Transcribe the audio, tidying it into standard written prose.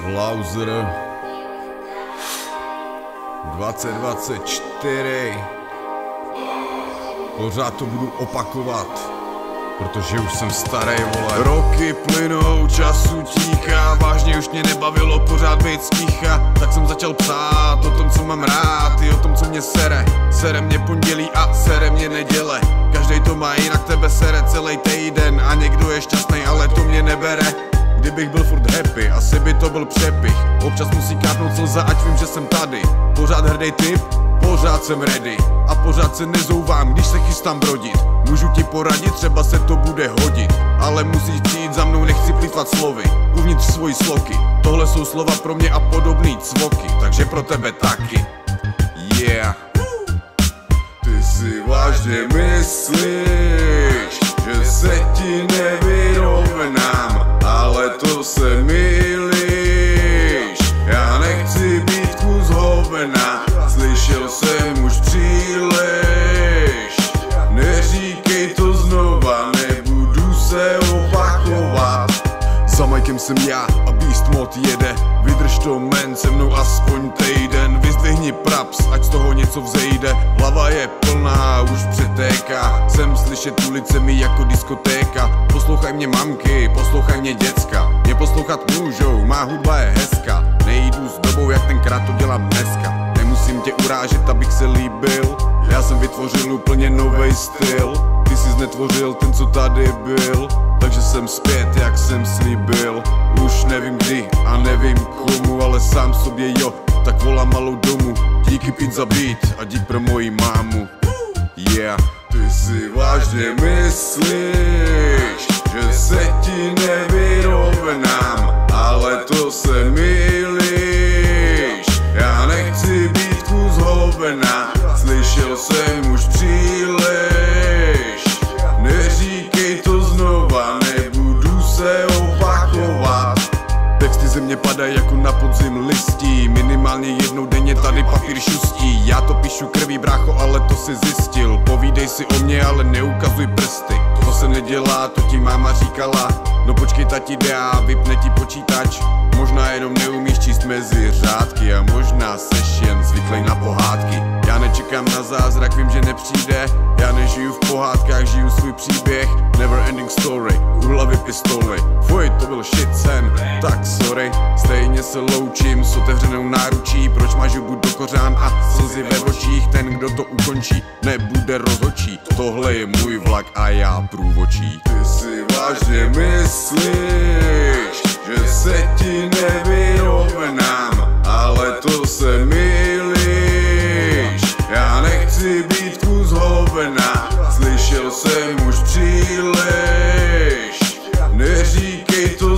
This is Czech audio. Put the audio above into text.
Lauser 2024. Pořád to budu opakovat, protože už jsem starý, vole. Roky plynou, čas utíká, vážně už mě nebavilo pořád být sticha. Tak jsem začal psát o tom, co mám rád, i o tom, co mě sere. Sere mě pondělí a sere mě neděle. Každej to má jinak, tebe sere celý týden. A někdo je šťastný, ale to mě nebere. Kdybych byl furt happy, asi by to byl přepich. Občas musí kápnout slza, ať vím, že jsem tady. Pořád hrdý typ, pořád jsem ready. A pořád se nezouvám, když se chystám brodit. Můžu ti poradit, třeba se to bude hodit. Ale musíš přijít za mnou, nechci plýtvat slovy. Uvnitř svojí sloky, tohle jsou slova pro mě a podobný cvoky. Takže pro tebe taky. Yeah. Ty si vážně myslíš, že se ti nevyrovnám, ale to se mýlíš. Já nechci být kus hovna, slyšel jsem už příliš. Neříkej to znova, nebudu se opakovat. Za majkem jsem já a Beast Mod jede. Vydrž to, man, se mnou aspoň týden. Vyzdvihni praps, ať z toho něco vzejde. Hlava je plná, už přetéká. Jsem slyšet ulicemi jako diskotéka. Poslouchaj mě mamky, poslouchaj mě děcka. Mě poslouchat můžou, má hudba je hezká. Nejdu s dobou, jak tenkrát to dělám dneska. Nemusím tě urážet, abych se líbil. Já jsem vytvořil úplně novej styl. Ty jsi netvořil ten, co tady byl. Takže jsem zpět, jak jsem slíbil. Už nevím kdy a nevím komu, ale sám sobě jo. Tak volám malou domů. Díky pizza beat a dík pro moji mámu. Yeah. Ty si vážně myslíš, že se ti nevyrovnám, ale to se mýlíš. Já nechci být kus hovna, slyšel jsem už příliš. Neříkej to znova, nebudu se opakovat. Texty ze mě padají jako na podzim listí. Minimálně jednou denně tady papír šustí. Já to píšu krví, brácho, ale to si zjistil. Povídej si o mě, ale neukazuj prsty. To se nedělá, to ti máma říkala. No počkej, tati jde a vypne ti počítač. Možná jenom neumíš číst mezi řádky a možná seš jen zvyklý na pohádky. Já nečekám na zázrak, vím, že nepřijde. Já nežiju v pohádkách, žiju svůj příběh. Never ending story, u hlavy pistoli. Fuj, to byl shit sen, tak sorry. Stejně se loučím s otevřenou náručí. Proč máš hubu do kořán a slzy ve očích? Ten, kdo to ukončí, nebude rozhodčí. Tohle je můj vlak a já průvočí. Ty si vážně myslíš, že se ti nevyrovnám, ale to se mýlíš. Já nechci být kus hovna, slyšel jsem už příliš. Neříkej to